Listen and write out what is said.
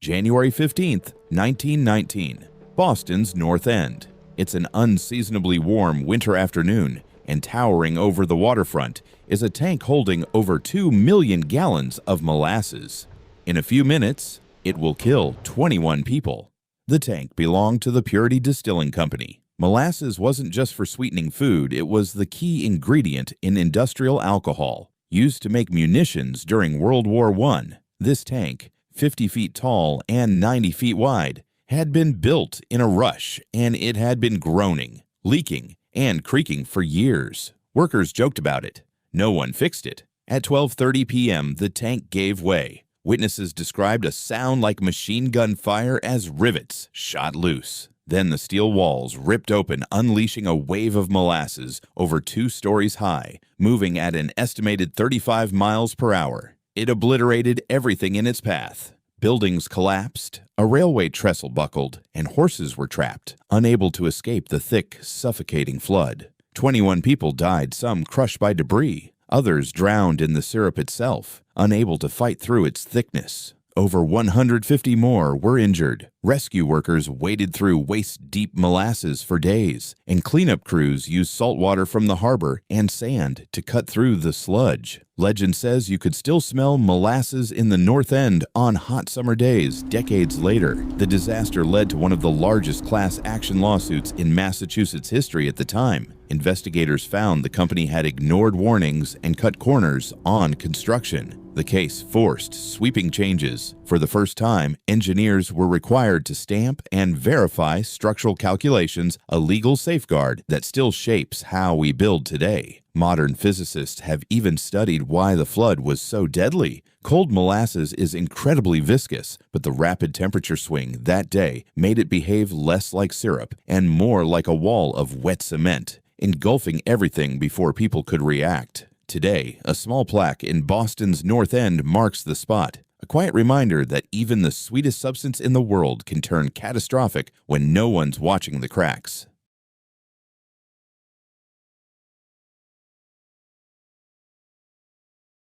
January 15th, 1919, Boston's North End. It's an unseasonably warm winter afternoon, and towering over the waterfront is a tank holding over 2 million gallons of molasses. In a few minutes, it will kill 21 people. The tank belonged to the Purity Distilling Company. Molasses wasn't just for sweetening food, it was the key ingredient in industrial alcohol, used to make munitions during World War I. This tank, 50 feet tall and 90 feet wide, had been built in a rush, and it had been groaning, leaking, and creaking for years. Workers joked about it. No one fixed it. At 12:30 p.m., the tank gave way. Witnesses described a sound like machine gun fire as rivets shot loose. Then the steel walls ripped open, unleashing a wave of molasses over 2 stories high, moving at an estimated 35 miles per hour. It obliterated everything in its path. Buildings collapsed, a railway trestle buckled, and horses were trapped, unable to escape the thick, suffocating flood. 21 people died, some crushed by debris. Others drowned in the syrup itself, unable to fight through its thickness. Over 150 more were injured. Rescue workers waded through waist-deep molasses for days, and cleanup crews used salt water from the harbor and sand to cut through the sludge. Legend says you could still smell molasses in the North End on hot summer days decades later. The disaster led to one of the largest class action lawsuits in Massachusetts history at the time. Investigators found the company had ignored warnings and cut corners on construction. The case forced sweeping changes. For the first time, engineers were required to stamp and verify structural calculations, a legal safeguard that still shapes how we build today. Modern physicists have even studied why the flood was so deadly. Cold molasses is incredibly viscous, but the rapid temperature swing that day made it behave less like syrup and more like a wall of wet cement, engulfing everything before people could react. Today, a small plaque in Boston's North End marks the spot, a quiet reminder that even the sweetest substance in the world can turn catastrophic when no one's watching the cracks.